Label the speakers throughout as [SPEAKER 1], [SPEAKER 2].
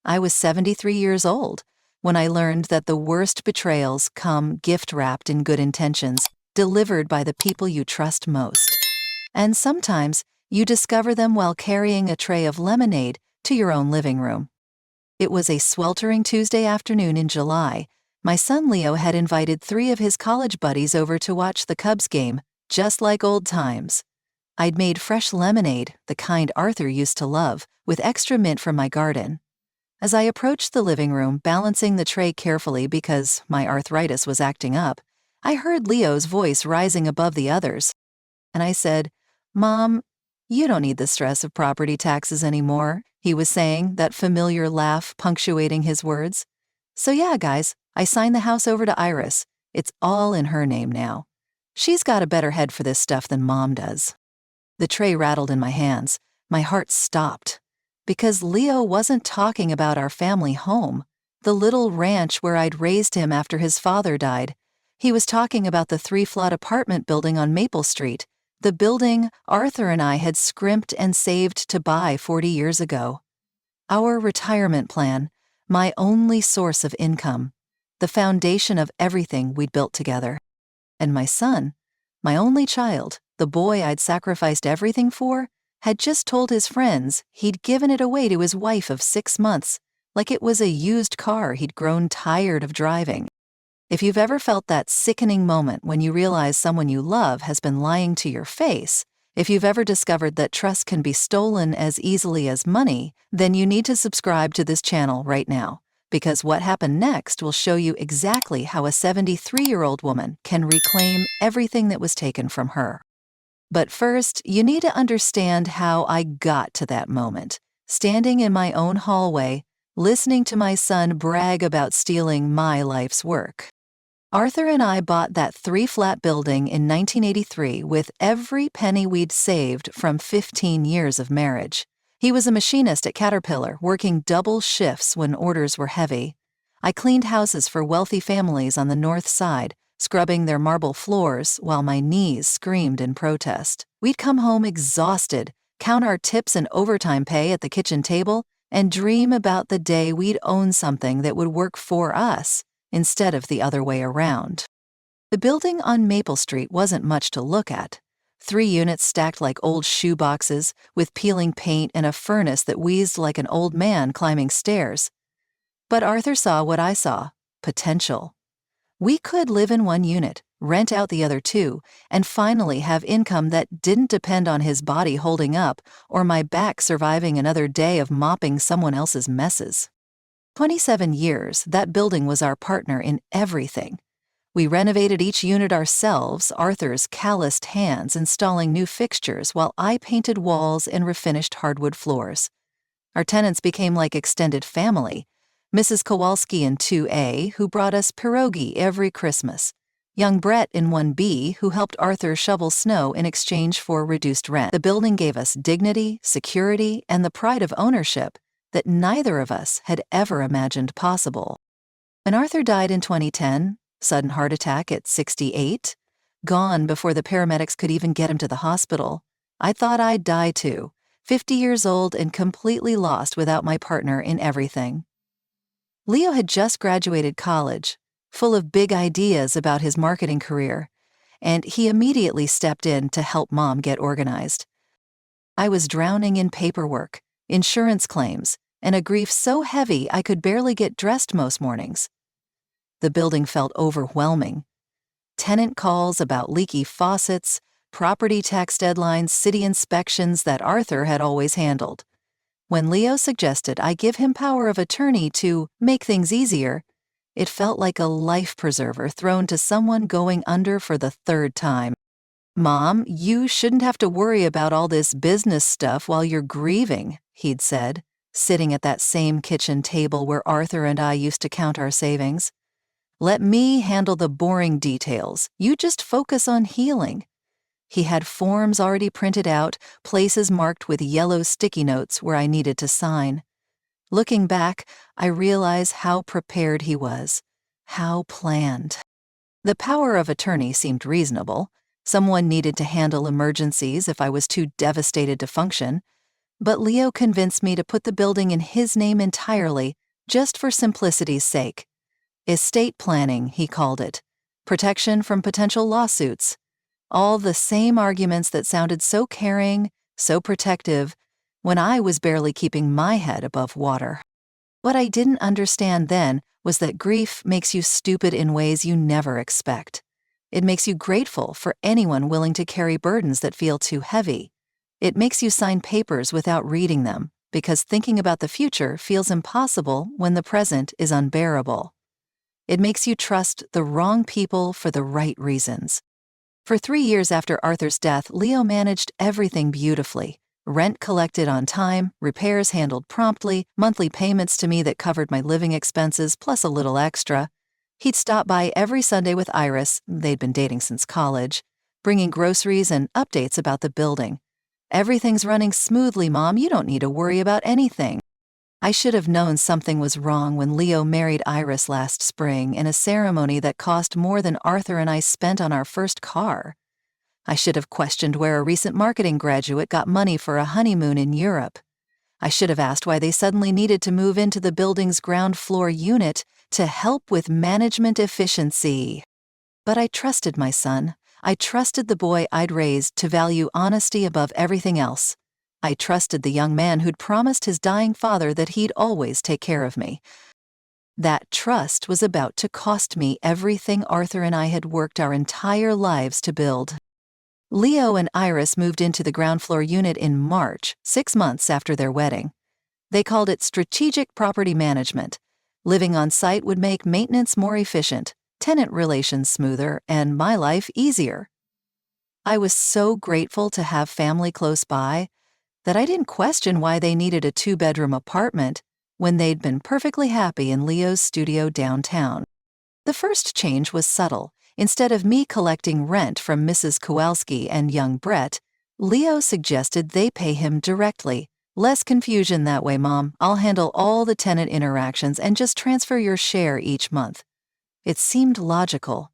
[SPEAKER 1] I was 73 years old when I learned that the worst betrayals come gift-wrapped in good intentions, delivered by the people you trust most. And sometimes you discover them while carrying a tray of lemonade to your own living room. It was a sweltering Tuesday afternoon in July. My son Leo had invited 3 of his college buddies over to watch the Cubs game, just like old times. I'd made fresh lemonade, the kind Arthur used to love, with extra mint from my garden. As I approached the living room, balancing the tray carefully because my arthritis was acting up, I heard Leo's voice rising above the others. And I said, "Mom, you don't need the stress of property taxes anymore," he was saying, that familiar laugh punctuating his words. "So yeah, guys, I signed the house over to Iris. It's all in her name now. She's got a better head for this stuff than Mom does." The tray rattled in my hands. My heart stopped. Because Leo wasn't talking about our family home, the little ranch where I'd raised him after his father died. He was talking about the 3-flat apartment building on Maple Street, the building Arthur and I had scrimped and saved to buy 40 years ago. Our retirement plan, my only source of income, the foundation of everything we'd built together. And my son, my only child, the boy I'd sacrificed everything for, had just told his friends he'd given it away to his wife of 6 months, like it was a used car he'd grown tired of driving. If you've ever felt that sickening moment when you realize someone you love has been lying to your face, if you've ever discovered that trust can be stolen as easily as money, then you need to subscribe to this channel right now, because what happened next will show you exactly how a 73-year-old woman can reclaim everything that was taken from her. But first, you need to understand how I got to that moment, standing in my own hallway, listening to my son brag about stealing my life's work. Arthur and I bought that 3-flat building in 1983 with every penny we'd saved from 15 years of marriage. He was a machinist at Caterpillar, working double shifts when orders were heavy. I cleaned houses for wealthy families on the north side, scrubbing their marble floors while my knees screamed in protest. We'd come home exhausted, count our tips and overtime pay at the kitchen table, and dream about the day we'd own something that would work for us instead of the other way around. The building on Maple Street wasn't much to look at. 3 units stacked like old shoe boxes, with peeling paint and a furnace that wheezed like an old man climbing stairs. But Arthur saw what I saw: potential. We could live in 1 unit, rent out the other 2, and finally have income that didn't depend on his body holding up or my back surviving another day of mopping someone else's messes. 27 years, that building was our partner in everything. We renovated each unit ourselves, Arthur's calloused hands installing new fixtures while I painted walls and refinished hardwood floors. Our tenants became like extended family. Mrs. Kowalski in 2A, who brought us pierogi every Christmas. Young Brett in 1B, who helped Arthur shovel snow in exchange for reduced rent. The building gave us dignity, security, and the pride of ownership that neither of us had ever imagined possible. When Arthur died in 2010, sudden heart attack at 68, gone before the paramedics could even get him to the hospital, I thought I'd die too, 50 years old and completely lost without my partner in everything. Leo had just graduated college, full of big ideas about his marketing career, and he immediately stepped in to help Mom get organized. I was drowning in paperwork, insurance claims, and a grief so heavy I could barely get dressed most mornings. The building felt overwhelming. Tenant calls about leaky faucets, property tax deadlines, city inspections that Arthur had always handled. When Leo suggested I give him power of attorney to make things easier, it felt like a life preserver thrown to someone going under for the 3rd time. "Mom, you shouldn't have to worry about all this business stuff while you're grieving," he'd said, sitting at that same kitchen table where Arthur and I used to count our savings. "Let me handle the boring details. You just focus on healing." He had forms already printed out, places marked with yellow sticky notes where I needed to sign. Looking back, I realize how prepared he was, how planned. The power of attorney seemed reasonable. Someone needed to handle emergencies if I was too devastated to function. But Leo convinced me to put the building in his name entirely, just for simplicity's sake. Estate planning, he called it. Protection from potential lawsuits. All the same arguments that sounded so caring, so protective, when I was barely keeping my head above water. What I didn't understand then was that grief makes you stupid in ways you never expect. It makes you grateful for anyone willing to carry burdens that feel too heavy. It makes you sign papers without reading them, because thinking about the future feels impossible when the present is unbearable. It makes you trust the wrong people for the right reasons. For 3 years after Arthur's death, Leo managed everything beautifully. Rent collected on time, repairs handled promptly, monthly payments to me that covered my living expenses plus a little extra. He'd stop by every Sunday with Iris, they'd been dating since college, bringing groceries and updates about the building. "Everything's running smoothly, Mom. You don't need to worry about anything." I should have known something was wrong when Leo married Iris last spring in a ceremony that cost more than Arthur and I spent on our first car. I should have questioned where a recent marketing graduate got money for a honeymoon in Europe. I should have asked why they suddenly needed to move into the building's ground floor unit to help with management efficiency. But I trusted my son. I trusted the boy I'd raised to value honesty above everything else. I trusted the young man who'd promised his dying father that he'd always take care of me. That trust was about to cost me everything Arthur and I had worked our entire lives to build. Leo and Iris moved into the ground floor unit in March, 6 months after their wedding. They called it strategic property management. Living on site would make maintenance more efficient, tenant relations smoother, and my life easier. I was so grateful to have family close by that I didn't question why they needed a 2-bedroom apartment when they'd been perfectly happy in Leo's studio downtown. The first change was subtle. Instead of me collecting rent from Mrs. Kowalski and young Brett, Leo suggested they pay him directly. "Less confusion that way, Mom. I'll handle all the tenant interactions and just transfer your share each month." It seemed logical.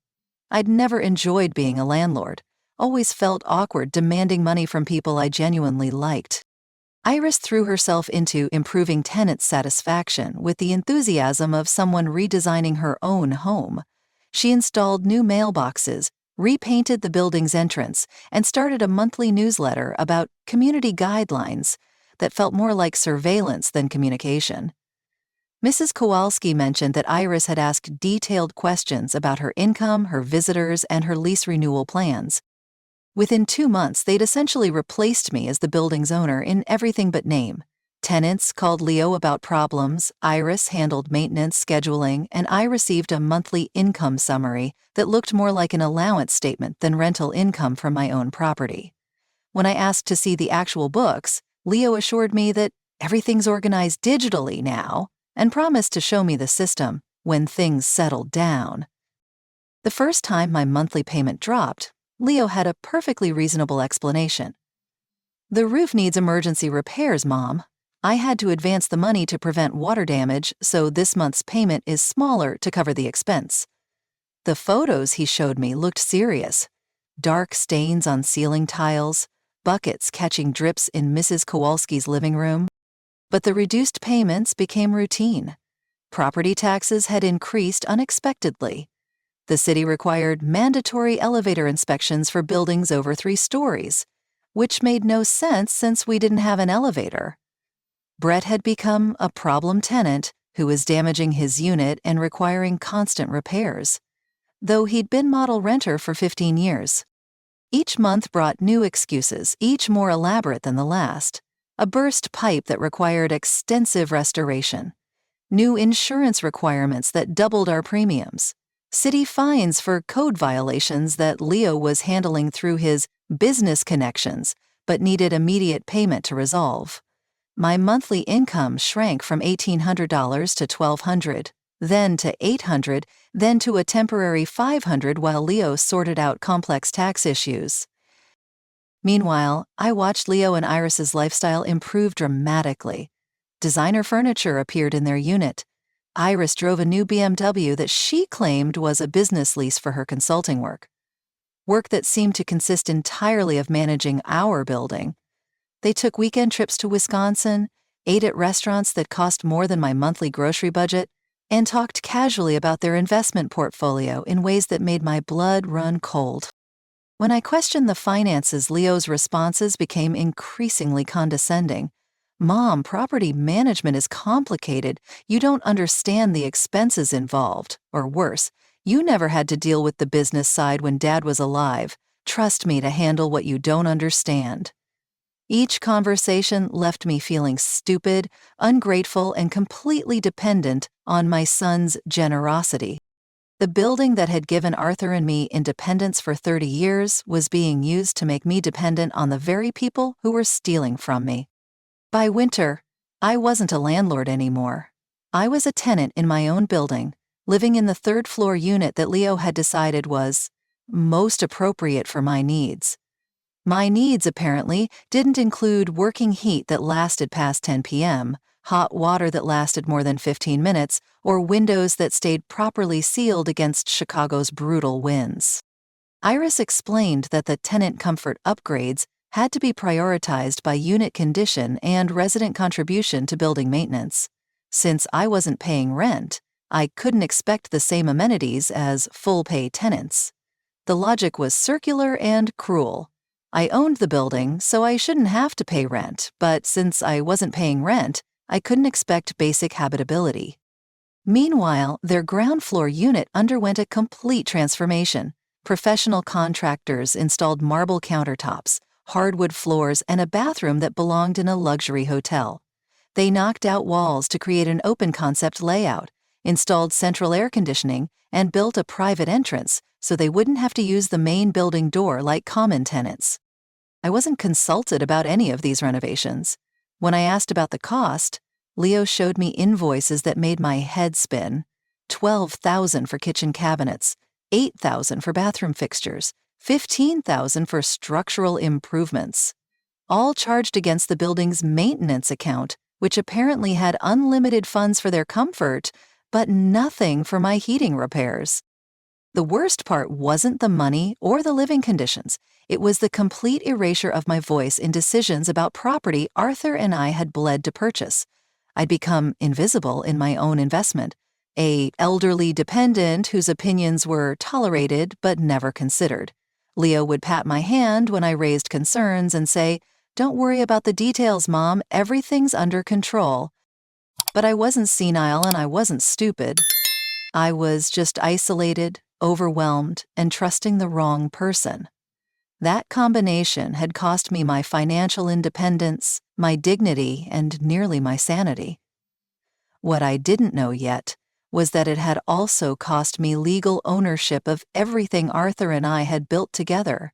[SPEAKER 1] I'd never enjoyed being a landlord, always felt awkward demanding money from people I genuinely liked. Iris threw herself into improving tenant satisfaction with the enthusiasm of someone redesigning her own home. She installed new mailboxes, repainted the building's entrance, and started a monthly newsletter about community guidelines that felt more like surveillance than communication. Mrs. Kowalski mentioned that Iris had asked detailed questions about her income, her visitors, and her lease renewal plans. Within 2 months, they'd essentially replaced me as the building's owner in everything but name. Tenants called Leo about problems, Iris handled maintenance scheduling, and I received a monthly income summary that looked more like an allowance statement than rental income from my own property. When I asked to see the actual books, Leo assured me that everything's organized digitally now and promised to show me the system when things settled down. The first time my monthly payment dropped, Leo had a perfectly reasonable explanation. "The roof needs emergency repairs, Mom. I had to advance the money to prevent water damage, so this month's payment is smaller to cover the expense." The photos he showed me looked serious. Dark stains on ceiling tiles, buckets catching drips in Mrs. Kowalski's living room. But the reduced payments became routine. Property taxes had increased unexpectedly. The city required mandatory elevator inspections for buildings over 3 stories, which made no sense since we didn't have an elevator. Brett had become a problem tenant who was damaging his unit and requiring constant repairs, though he'd been model renter for 15 years. Each month brought new excuses, each more elaborate than the last. A burst pipe that required extensive restoration. New insurance requirements that doubled our premiums. City fines for code violations that Leo was handling through his business connections but needed immediate payment to resolve. My monthly income shrank from $1,800 to $1,200, then to $800, then to a temporary $500 while Leo sorted out complex tax issues. Meanwhile, I watched Leo and Iris's lifestyle improve dramatically. Designer furniture appeared in their unit. Iris drove a new BMW that she claimed was a business lease for her consulting work that seemed to consist entirely of managing our building. They took weekend trips to Wisconsin, ate at restaurants that cost more than my monthly grocery budget, and talked casually about their investment portfolio in ways that made my blood run cold. When I questioned the finances, Leo's responses became increasingly condescending. "Mom, property management is complicated. You don't understand the expenses involved. Or worse, you never had to deal with the business side when Dad was alive. Trust me to handle what you don't understand." Each conversation left me feeling stupid, ungrateful, and completely dependent on my son's generosity. The building that had given Arthur and me independence for 30 years was being used to make me dependent on the very people who were stealing from me. By winter, I wasn't a landlord anymore. I was a tenant in my own building, living in the third-floor unit that Leo had decided was most appropriate for my needs. My needs, apparently, didn't include working heat that lasted past 10 p.m., hot water that lasted more than 15 minutes, or windows that stayed properly sealed against Chicago's brutal winds. Iris explained that the tenant comfort upgrades had to be prioritized by unit condition and resident contribution to building maintenance. Since I wasn't paying rent, I couldn't expect the same amenities as full-pay tenants. The logic was circular and cruel. I owned the building, so I shouldn't have to pay rent, but since I wasn't paying rent, I couldn't expect basic habitability. Meanwhile, their ground floor unit underwent a complete transformation. Professional contractors installed marble countertops, hardwood floors, and a bathroom that belonged in a luxury hotel. They knocked out walls to create an open-concept layout, installed central air conditioning, and built a private entrance so they wouldn't have to use the main building door like common tenants. I wasn't consulted about any of these renovations. When I asked about the cost, Leo showed me invoices that made my head spin. $12,000 for kitchen cabinets, $8,000 for bathroom fixtures, $15,000 for structural improvements, all charged against the building's maintenance account, which apparently had unlimited funds for their comfort, but nothing for my heating repairs. The worst part wasn't the money or the living conditions. It was the complete erasure of my voice in decisions about property Arthur and I had bled to purchase. I'd become invisible in my own investment, an elderly dependent whose opinions were tolerated but never considered. Leo would pat my hand when I raised concerns and say, "Don't worry about the details, Mom, everything's under control." But I wasn't senile and I wasn't stupid. I was just isolated, overwhelmed, and trusting the wrong person. That combination had cost me my financial independence, my dignity, and nearly my sanity. What I didn't know yet was that it had also cost me legal ownership of everything Arthur and I had built together.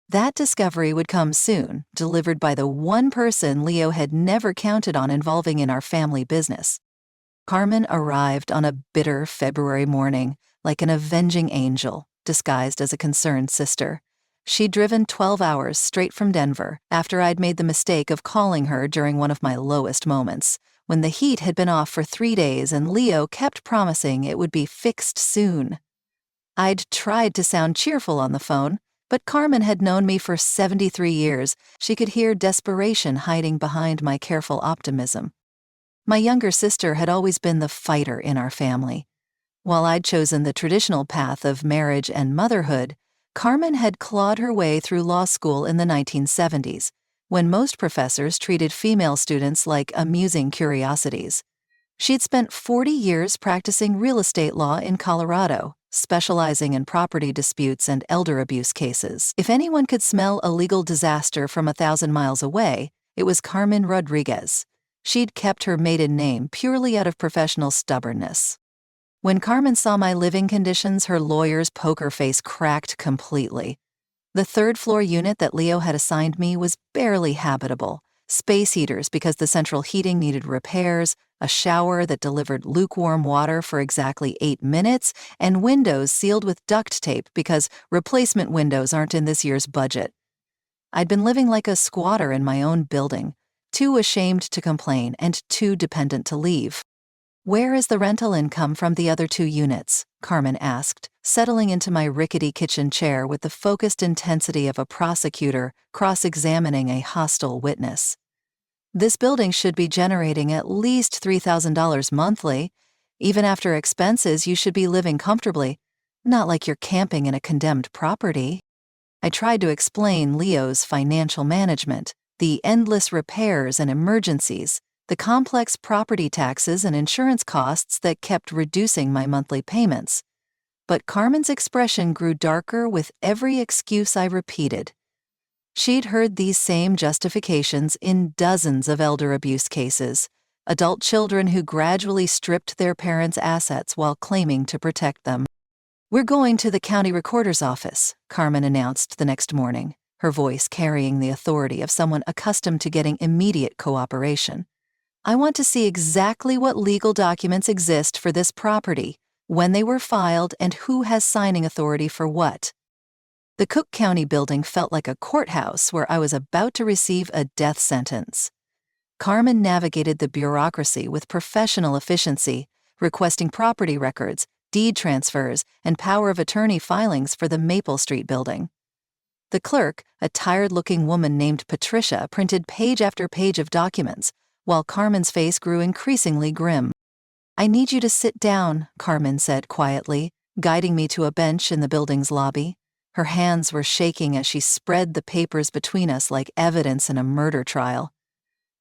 [SPEAKER 1] That discovery would come soon, delivered by the one person Leo had never counted on involving in our family business. Carmen arrived on a bitter February morning, like an avenging angel, disguised as a concerned sister. She'd driven 12 hours straight from Denver after I'd made the mistake of calling her during one of my lowest moments, when the heat had been off for 3 days and Leo kept promising it would be fixed soon. I'd tried to sound cheerful on the phone, but Carmen had known me for 73 years. She could hear desperation hiding behind my careful optimism. My younger sister had always been the fighter in our family. While I'd chosen the traditional path of marriage and motherhood, Carmen had clawed her way through law school in the 1970s, when most professors treated female students like amusing curiosities. She'd spent 40 years practicing real estate law in Colorado, specializing in property disputes and elder abuse cases. If anyone could smell a legal disaster from 1,000 miles away, it was Carmen Rodriguez. She'd kept her maiden name purely out of professional stubbornness. When Carmen saw my living conditions, her lawyer's poker face cracked completely. The third-floor unit that Leo had assigned me was barely habitable. Space heaters because the central heating needed repairs, a shower that delivered lukewarm water for exactly 8 minutes, and windows sealed with duct tape because replacement windows aren't in this year's budget. I'd been living like a squatter in my own building, too ashamed to complain and too dependent to leave. "Where is the rental income from the other 2 units?" Carmen asked, settling into my rickety kitchen chair with the focused intensity of a prosecutor cross-examining a hostile witness. This building should be generating at least $3,000 monthly. Even after expenses, you should be living comfortably, not like you're camping in a condemned property. I tried to explain Leo's financial management, the endless repairs and emergencies, the complex property taxes and insurance costs that kept reducing my monthly payments. But Carmen's expression grew darker with every excuse I repeated. She'd heard these same justifications in dozens of elder abuse cases, adult children who gradually stripped their parents' assets while claiming to protect them. "We're going to the county recorder's office," Carmen announced the next morning, her voice carrying the authority of someone accustomed to getting immediate cooperation. "I want to see exactly what legal documents exist for this property, when they were filed, and who has signing authority for what." The Cook County building felt like a courthouse where I was about to receive a death sentence. Carmen navigated the bureaucracy with professional efficiency, requesting property records, deed transfers, and power of attorney filings for the Maple Street building. The clerk, a tired-looking woman named Patricia, printed page after page of documents, while Carmen's face grew increasingly grim. "I need you to sit down," Carmen said quietly, guiding me to a bench in the building's lobby. Her hands were shaking as she spread the papers between us like evidence in a murder trial.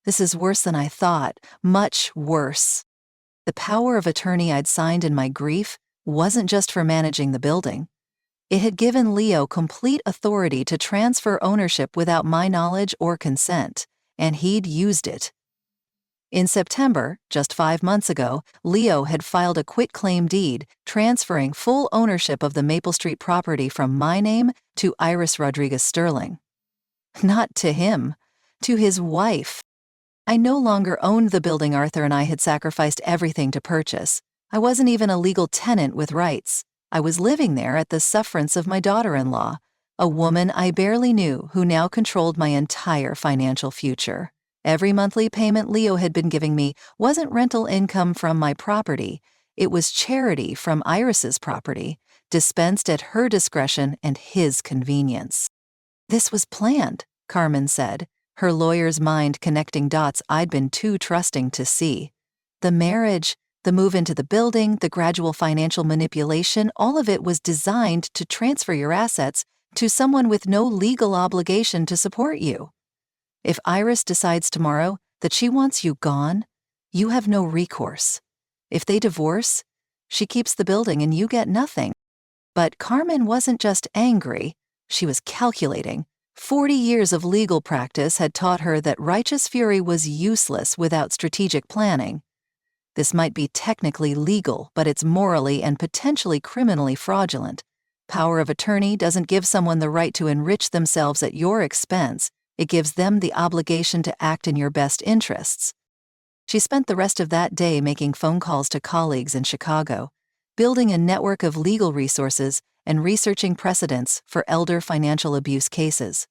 [SPEAKER 1] "This is worse than I thought, much worse." The power of attorney I'd signed in my grief wasn't just for managing the building. It had given Leo complete authority to transfer ownership without my knowledge or consent, and he'd used it. In September, just 5 months ago, Leo had filed a quitclaim deed transferring full ownership of the Maple Street property from my name to Iris Rodriguez Sterling. Not to him, to his wife. I no longer owned the building Arthur and I had sacrificed everything to purchase. I wasn't even a legal tenant with rights. I was living there at the sufferance of my daughter-in-law, a woman I barely knew who now controlled my entire financial future. Every monthly payment Leo had been giving me wasn't rental income from my property. It was charity from Iris's property, dispensed at her discretion and his convenience. "This was planned," Carmen said, her lawyer's mind connecting dots I'd been too trusting to see. The marriage, the move into the building, the gradual financial manipulation, all of it was designed to transfer your assets to someone with no legal obligation to support you. If Iris decides tomorrow that she wants you gone, you have no recourse. If they divorce, she keeps the building and you get nothing. But Carmen wasn't just angry, she was calculating. 40 years of legal practice had taught her that righteous fury was useless without strategic planning. This might be technically legal, but it's morally and potentially criminally fraudulent. Power of attorney doesn't give someone the right to enrich themselves at your expense. It gives them the obligation to act in your best interests. She spent the rest of that day making phone calls to colleagues in Chicago, building a network of legal resources and researching precedents for elder financial abuse cases.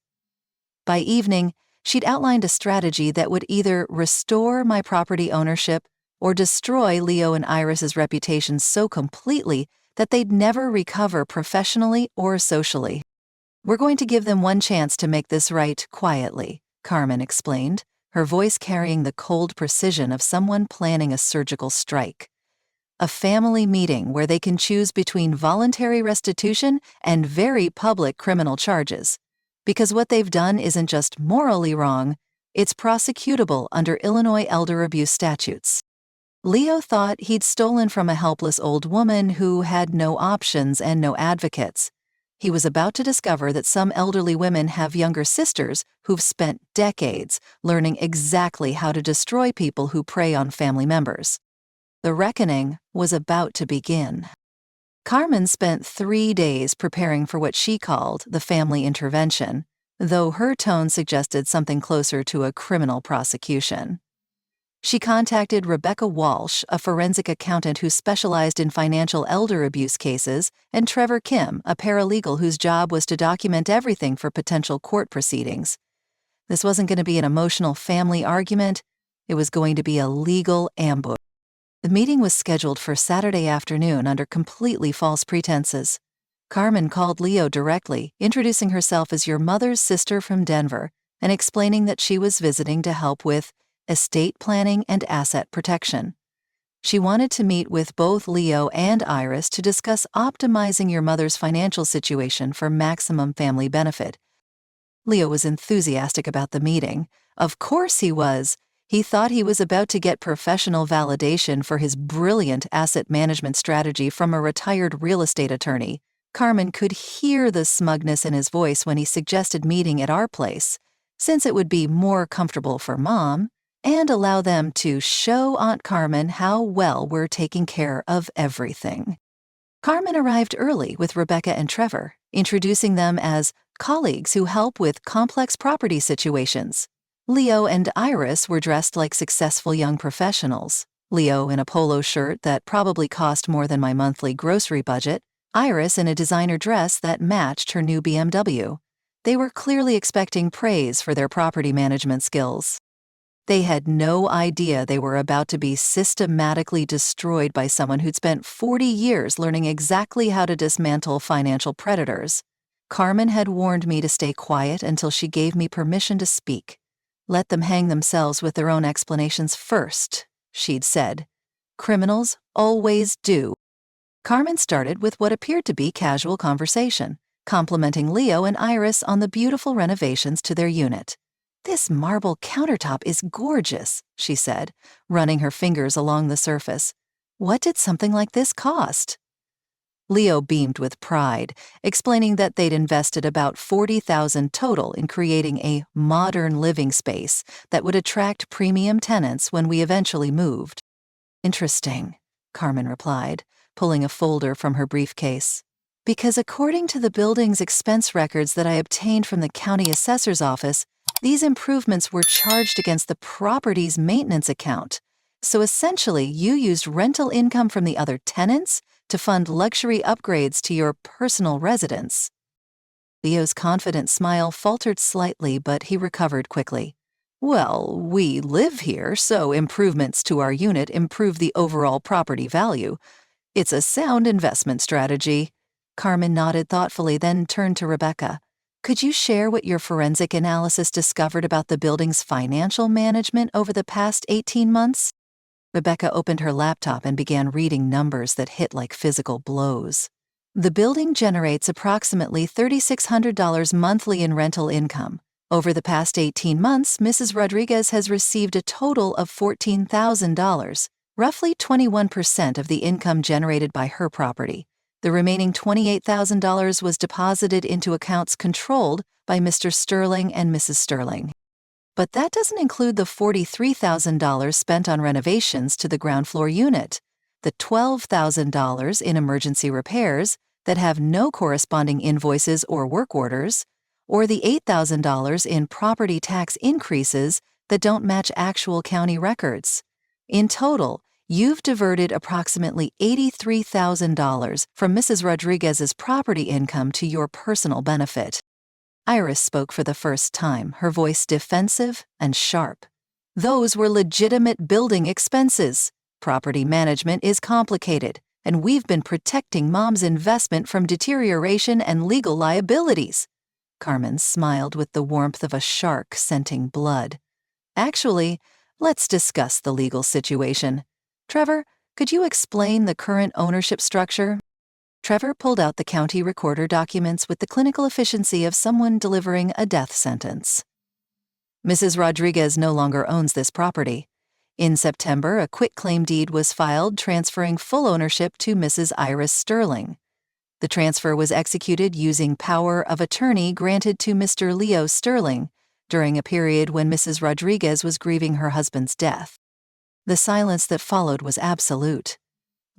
[SPEAKER 1] By evening, she'd outlined a strategy that would either restore my property ownership or destroy Leo and Iris's reputations so completely that they'd never recover professionally or socially. "We're going to give them one chance to make this right quietly," Carmen explained, her voice carrying the cold precision of someone planning a surgical strike. "A family meeting where they can choose between voluntary restitution and very public criminal charges. Because what they've done isn't just morally wrong, it's prosecutable under Illinois elder abuse statutes." Leo thought he'd stolen from a helpless old woman who had no options and no advocates. He was about to discover that some elderly women have younger sisters who've spent decades learning exactly how to destroy people who prey on family members. The reckoning was about to begin. Carmen spent 3 days preparing for what she called the family intervention, though her tone suggested something closer to a criminal prosecution. She contacted Rebecca Walsh, a forensic accountant who specialized in financial elder abuse cases, and Trevor Kim, a paralegal whose job was to document everything for potential court proceedings. This wasn't going to be an emotional family argument, it was going to be a legal ambush. The meeting was scheduled for Saturday afternoon under completely false pretenses. Carmen called Leo directly, introducing herself as your mother's sister from Denver and explaining that she was visiting to help with estate planning and asset protection. She wanted to meet with both Leo and Iris to discuss optimizing your mother's financial situation for maximum family benefit. Leo was enthusiastic about the meeting. Of course he was. He thought he was about to get professional validation for his brilliant asset management strategy from a retired real estate attorney. Carmen could hear the smugness in his voice when he suggested meeting at our place, since it would be more comfortable for Mom and allow them to show Aunt Carmen how well we're taking care of everything. Carmen arrived early with Rebecca and Trevor, introducing them as colleagues who help with complex property situations. Leo and Iris were dressed like successful young professionals. Leo in a polo shirt that probably cost more than my monthly grocery budget, Iris in a designer dress that matched her new BMW. They were clearly expecting praise for their property management skills. They had no idea they were about to be systematically destroyed by someone who'd spent 40 years learning exactly how to dismantle financial predators. Carmen had warned me to stay quiet until she gave me permission to speak. Let them hang themselves with their own explanations first, she'd said. Criminals always do. Carmen started with what appeared to be casual conversation, complimenting Leo and Iris on the beautiful renovations to their unit. "This marble countertop is gorgeous," she said, running her fingers along the surface. "What did something like this cost?" Leo beamed with pride, explaining that they'd invested about $40,000 total in creating a modern living space that would attract premium tenants when we eventually moved. "Interesting," Carmen replied, pulling a folder from her briefcase. "Because according to the building's expense records that I obtained from the county assessor's office, these improvements were charged against the property's maintenance account. So essentially, you used rental income from the other tenants to fund luxury upgrades to your personal residence." Leo's confident smile faltered slightly, but he recovered quickly. "Well, we live here, so improvements to our unit improve the overall property value. It's a sound investment strategy." Carmen nodded thoughtfully, then turned to Rebecca. "Could you share what your forensic analysis discovered about the building's financial management over the past 18 months? Rebecca opened her laptop and began reading numbers that hit like physical blows. The building generates approximately $3,600 monthly in rental income. Over the past 18 months, Mrs. Rodriguez has received a total of $14,000, roughly 21% of the income generated by her property. The remaining $28,000 was deposited into accounts controlled by Mr. Sterling and Mrs. Sterling. But that doesn't include the $43,000 spent on renovations to the ground floor unit, the $12,000 in emergency repairs that have no corresponding invoices or work orders, or the $8,000 in property tax increases that don't match actual county records. In total, you've diverted approximately $83,000 from Mrs. Rodriguez's property income to your personal benefit. Iris spoke for the first time, her voice defensive and sharp. "Those were legitimate building expenses. Property management is complicated, and we've been protecting Mom's investment from deterioration and legal liabilities." Carmen smiled with the warmth of a shark scenting blood. "Actually, let's discuss the legal situation. Trevor, could you explain the current ownership structure?" Trevor pulled out the county recorder documents with the clinical efficiency of someone delivering a death sentence. "Mrs. Rodriguez no longer owns this property. In September, a quitclaim deed was filed transferring full ownership to Mrs. Iris Sterling. The transfer was executed using power of attorney granted to Mr. Leo Sterling during a period when Mrs. Rodriguez was grieving her husband's death." The silence that followed was absolute.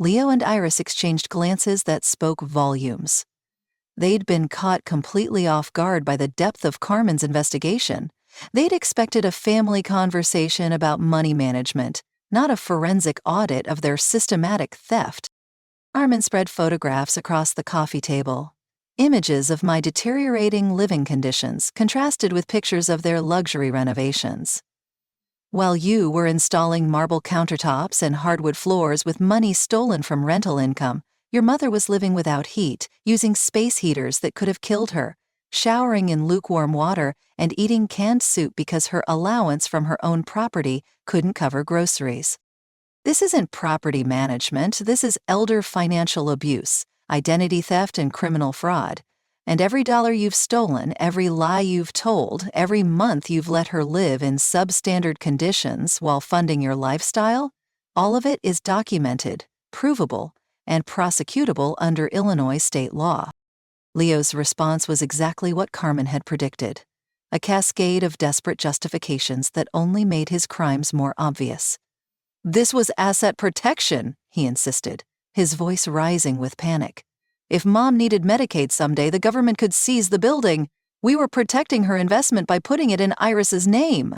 [SPEAKER 1] Leo and Iris exchanged glances that spoke volumes. They'd been caught completely off guard by the depth of Carmen's investigation. They'd expected a family conversation about money management, not a forensic audit of their systematic theft. Carmen spread photographs across the coffee table. Images of my deteriorating living conditions contrasted with pictures of their luxury renovations. While you were installing marble countertops and hardwood floors with money stolen from rental income, your mother was living without heat, using space heaters that could have killed her, showering in lukewarm water, and eating canned soup because her allowance from her own property couldn't cover groceries. This isn't property management, this is elder financial abuse, identity theft, and criminal fraud. And every dollar you've stolen, every lie you've told, every month you've let her live in substandard conditions while funding your lifestyle, all of it is documented, provable, and prosecutable under Illinois state law. Leo's response was exactly what Carmen had predicted, a cascade of desperate justifications that only made his crimes more obvious. This was asset protection, he insisted, his voice rising with panic. If Mom needed Medicaid someday, the government could seize the building. We were protecting her investment by putting it in Iris's name.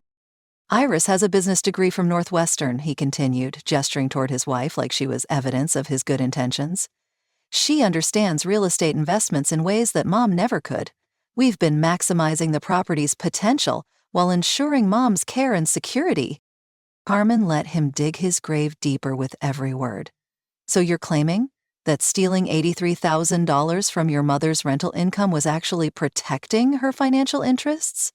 [SPEAKER 1] Iris has a business degree from Northwestern, he continued, gesturing toward his wife like she was evidence of his good intentions. She understands real estate investments in ways that Mom never could. We've been maximizing the property's potential while ensuring Mom's care and security. Carmen let him dig his grave deeper with every word. So you're claiming that stealing $83,000 from your mother's rental income was actually protecting her financial interests?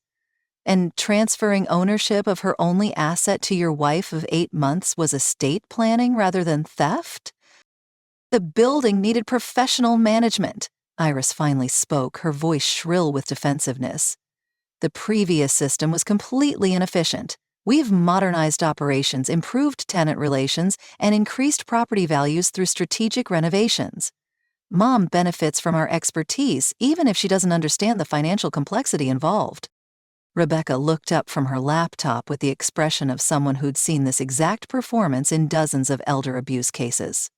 [SPEAKER 1] And transferring ownership of her only asset to your wife of 8 months was estate planning rather than theft? The building needed professional management. Iris finally spoke, her voice shrill with defensiveness. The previous system was completely inefficient. We've modernized operations, improved tenant relations, and increased property values through strategic renovations. Mom benefits from our expertise, even if she doesn't understand the financial complexity involved. Rebecca looked up from her laptop with the expression of someone who'd seen this exact performance in dozens of elder abuse cases.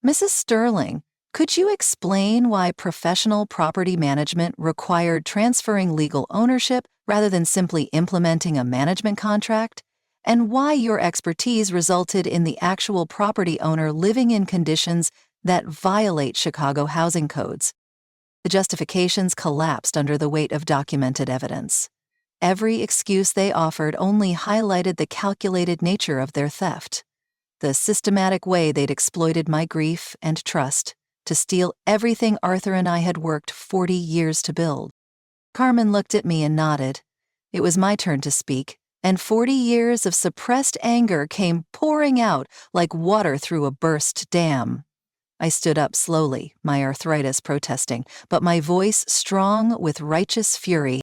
[SPEAKER 1] Mrs. Sterling, could you explain why professional property management required transferring legal ownership rather than simply implementing a management contract, and why your expertise resulted in the actual property owner living in conditions that violate Chicago housing codes? The justifications collapsed under the weight of documented evidence. Every excuse they offered only highlighted the calculated nature of their theft, the systematic way they'd exploited my grief and trust to steal everything Arthur and I had worked 40 years to build. Carmen looked at me and nodded. It was my turn to speak, and 40 years of suppressed anger came pouring out like water through a burst dam. I stood up slowly, my arthritis protesting, but my voice strong with righteous fury.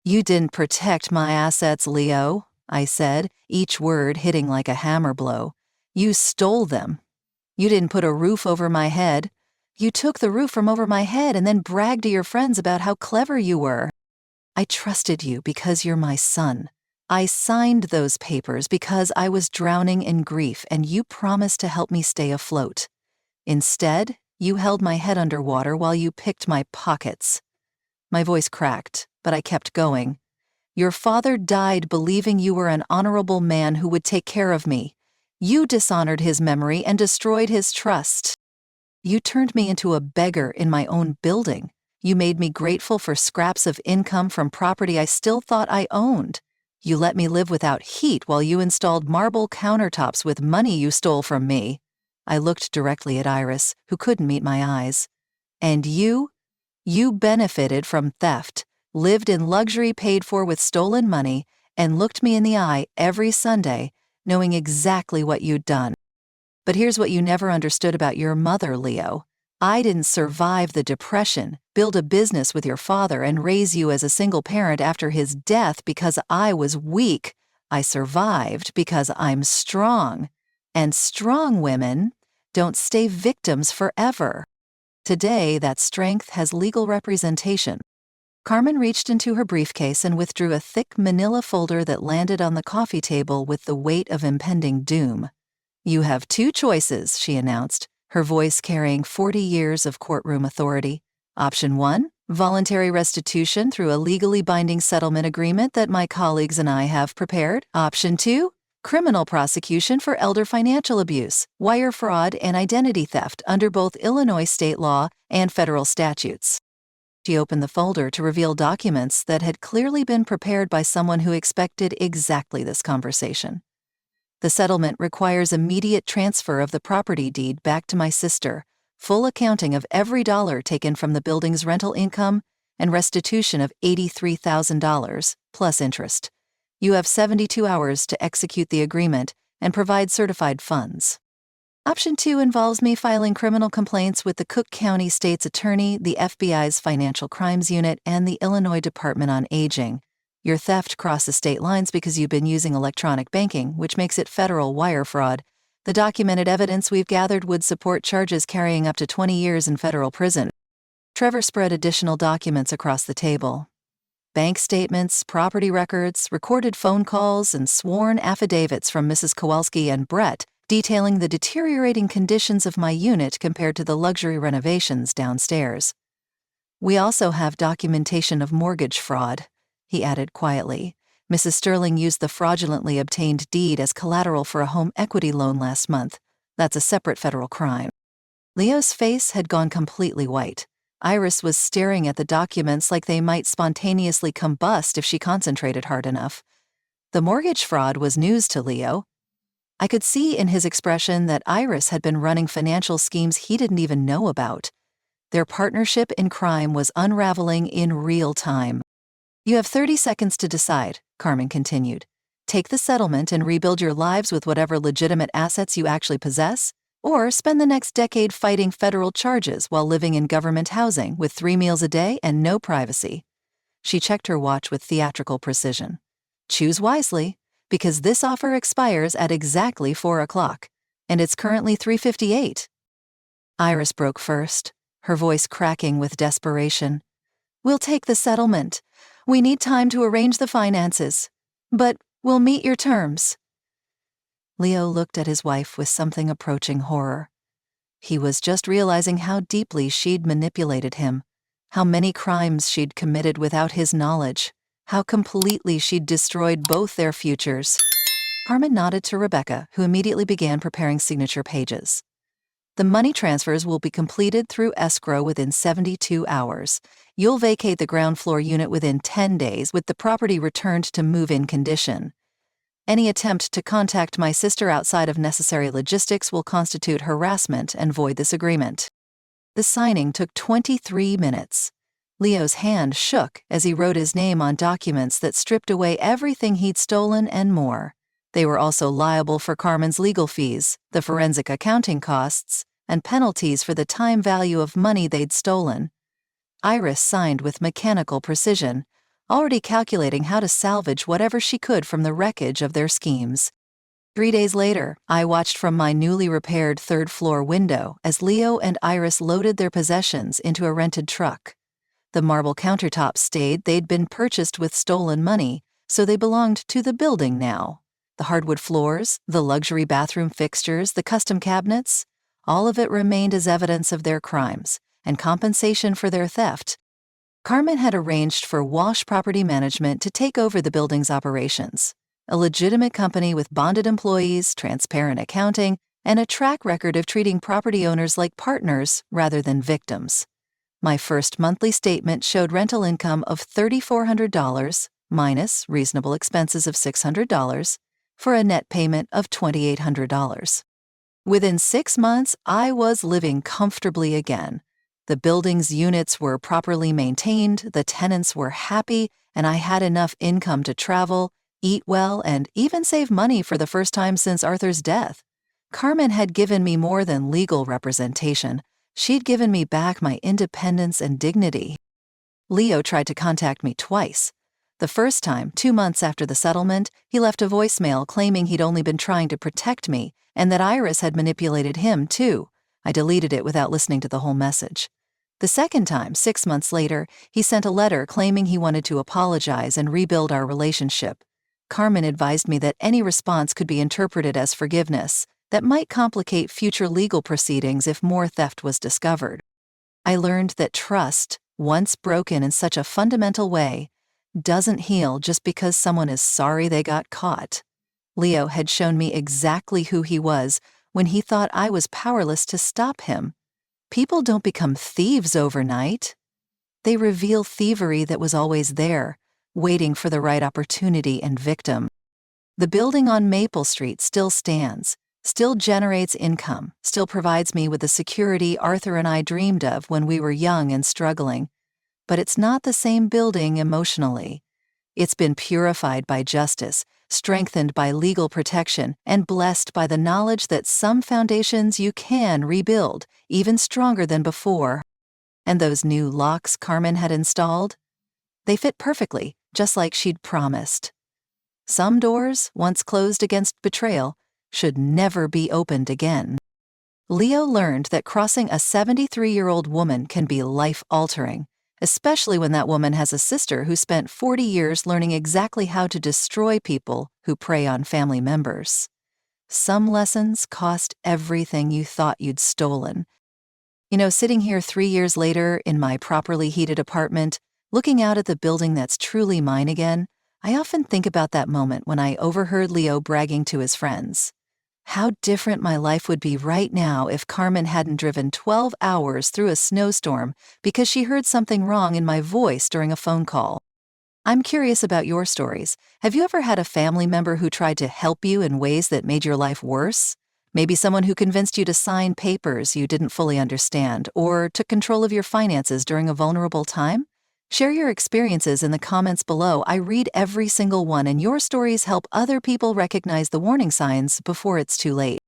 [SPEAKER 1] You didn't protect my assets, Leo, I said, each word hitting like a hammer blow. You stole them. You didn't put a roof over my head. You took the roof from over my head and then bragged to your friends about how clever you were. I trusted you because you're my son. I signed those papers because I was drowning in grief and you promised to help me stay afloat. Instead, you held my head underwater while you picked my pockets. My voice cracked, but I kept going. Your father died believing you were an honorable man who would take care of me. You dishonored his memory and destroyed his trust. You turned me into a beggar in my own building. You made me grateful for scraps of income from property I still thought I owned. You let me live without heat while you installed marble countertops with money you stole from me. I looked directly at Iris, who couldn't meet my eyes. And you benefited from theft, lived in luxury paid for with stolen money, and looked me in the eye every Sunday, knowing exactly what you'd done. But here's what you never understood about your mother, Leo. I didn't survive the Depression, build a business with your father, and raise you as a single parent after his death because I was weak. I survived because I'm strong. And strong women don't stay victims forever. Today, that strength has legal representation. Carmen reached into her briefcase and withdrew a thick manila folder that landed on the coffee table with the weight of impending doom. You have 2 choices, she announced, her voice carrying 40 years of courtroom authority. Option 1, voluntary restitution through a legally binding settlement agreement that my colleagues and I have prepared. Option 2, criminal prosecution for elder financial abuse, wire fraud, and identity theft under both Illinois state law and federal statutes. She opened the folder to reveal documents that had clearly been prepared by someone who expected exactly this conversation. The settlement requires immediate transfer of the property deed back to my sister, full accounting of every dollar taken from the building's rental income, and restitution of $83,000, plus interest. You have 72 hours to execute the agreement and provide certified funds. Option 2 involves me filing criminal complaints with the Cook County State's Attorney, the FBI's Financial Crimes Unit, and the Illinois Department on Aging. Your theft crosses state lines because you've been using electronic banking, which makes it federal wire fraud. The documented evidence we've gathered would support charges carrying up to 20 years in federal prison. Trevor spread additional documents across the table. Bank statements, property records, recorded phone calls, and sworn affidavits from Mrs. Kowalski and Brett detailing the deteriorating conditions of my unit compared to the luxury renovations downstairs. We also have documentation of mortgage fraud, he added quietly. Mrs. Sterling used the fraudulently obtained deed as collateral for a home equity loan last month. That's a separate federal crime. Leo's face had gone completely white. Iris was staring at the documents like they might spontaneously combust if she concentrated hard enough. The mortgage fraud was news to Leo. I could see in his expression that Iris had been running financial schemes he didn't even know about. Their partnership in crime was unraveling in real time. You have 30 seconds to decide, Carmen continued. Take the settlement and rebuild your lives with whatever legitimate assets you actually possess, or spend the next decade fighting federal charges while living in government housing with 3 meals a day and no privacy. She checked her watch with theatrical precision. Choose wisely, because this offer expires at exactly 4 o'clock, and it's currently 3:58. Iris broke first, her voice cracking with desperation. We'll take the settlement. We need time to arrange the finances, but we'll meet your terms. Leo looked at his wife with something approaching horror. He was just realizing how deeply she'd manipulated him, how many crimes she'd committed without his knowledge, how completely she'd destroyed both their futures. Carmen nodded to Rebecca, who immediately began preparing signature pages. The money transfers will be completed through escrow within 72 hours. You'll vacate the ground floor unit within 10 days with the property returned to move-in condition. Any attempt to contact my sister outside of necessary logistics will constitute harassment and void this agreement. The signing took 23 minutes. Leo's hand shook as he wrote his name on documents that stripped away everything he'd stolen and more. They were also liable for Carmen's legal fees, the forensic accounting costs, and penalties for the time value of money they'd stolen. Iris signed with mechanical precision, already calculating how to salvage whatever she could from the wreckage of their schemes. 3 days later, I watched from my newly repaired third-floor window as Leo and Iris loaded their possessions into a rented truck. The marble countertops stayed they'd been purchased with stolen money, so they belonged to the building now. The hardwood floors, the luxury bathroom fixtures, the custom cabinets, all of it remained as evidence of their crimes and compensation for their theft. Carmen had arranged for Walsh Property Management to take over the building's operations, a legitimate company with bonded employees, transparent accounting, and a track record of treating property owners like partners rather than victims. My first monthly statement showed rental income of $3,400 minus reasonable expenses of $600 for a net payment of $2,800. Within 6 months, I was living comfortably again. The building's units were properly maintained, the tenants were happy, and I had enough income to travel, eat well, and even save money for the first time since Arthur's death. Carmen had given me more than legal representation. She'd given me back my independence and dignity. Leo tried to contact me twice. The first time, 2 months after the settlement, he left a voicemail claiming he'd only been trying to protect me and that Iris had manipulated him, too. I deleted it without listening to the whole message. The second time, 6 months later, he sent a letter claiming he wanted to apologize and rebuild our relationship. Carmen advised me that any response could be interpreted as forgiveness, that might complicate future legal proceedings if more theft was discovered. I learned that trust, once broken in such a fundamental way, doesn't heal just because someone is sorry they got caught. Leo had shown me exactly who he was when he thought I was powerless to stop him. People don't become thieves overnight. They reveal thievery that was always there, waiting for the right opportunity and victim. The building on Maple Street still stands, still generates income, still provides me with the security Arthur and I dreamed of when we were young and struggling. But it's not the same building emotionally. It's been purified by justice, strengthened by legal protection, and blessed by the knowledge that some foundations you can rebuild, even stronger than before. And those new locks Carmen had installed? They fit perfectly, just like she'd promised. Some doors, once closed against betrayal, should never be opened again. Leo learned that crossing a 73-year-old woman can be life-altering, especially when that woman has a sister who spent 40 years learning exactly how to destroy people who prey on family members. Some lessons cost everything you thought you'd stolen. Sitting here 3 years later in my properly heated apartment, looking out at the building that's truly mine again, I often think about that moment when I overheard Leo bragging to his friends. How different my life would be right now if Carmen hadn't driven 12 hours through a snowstorm because she heard something wrong in my voice during a phone call. I'm curious about your stories. Have you ever had a family member who tried to help you in ways that made your life worse? Maybe someone who convinced you to sign papers you didn't fully understand, or took control of your finances during a vulnerable time? Share your experiences in the comments below. I read every single one, and your stories help other people recognize the warning signs before it's too late.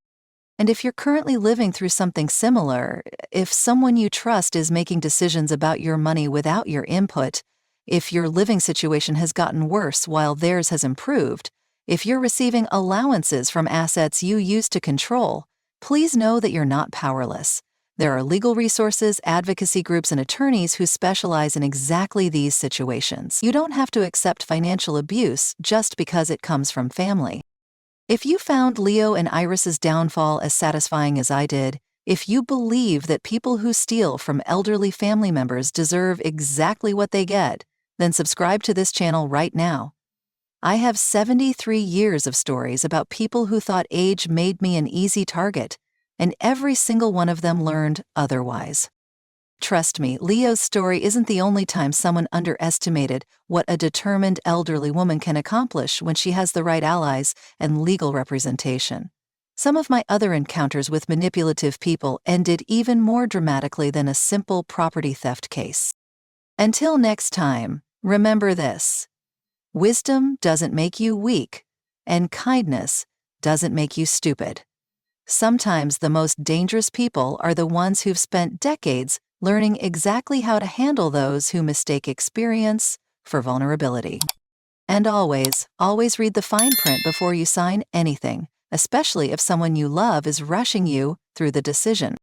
[SPEAKER 1] And if you're currently living through something similar, if someone you trust is making decisions about your money without your input, if your living situation has gotten worse while theirs has improved, if you're receiving allowances from assets you used to control, please know that you're not powerless. There are legal resources, advocacy groups, and attorneys who specialize in exactly these situations. You don't have to accept financial abuse just because it comes from family. If you found Leo and Iris's downfall as satisfying as I did, if you believe that people who steal from elderly family members deserve exactly what they get, then subscribe to this channel right now. I have 73 years of stories about people who thought age made me an easy target, and every single one of them learned otherwise. Trust me, Leo's story isn't the only time someone underestimated what a determined elderly woman can accomplish when she has the right allies and legal representation. Some of my other encounters with manipulative people ended even more dramatically than a simple property theft case. Until next time, remember this: wisdom doesn't make you weak, and kindness doesn't make you stupid. Sometimes the most dangerous people are the ones who've spent decades learning exactly how to handle those who mistake experience for vulnerability. And always read the fine print before you sign anything, especially if someone you love is rushing you through the decision.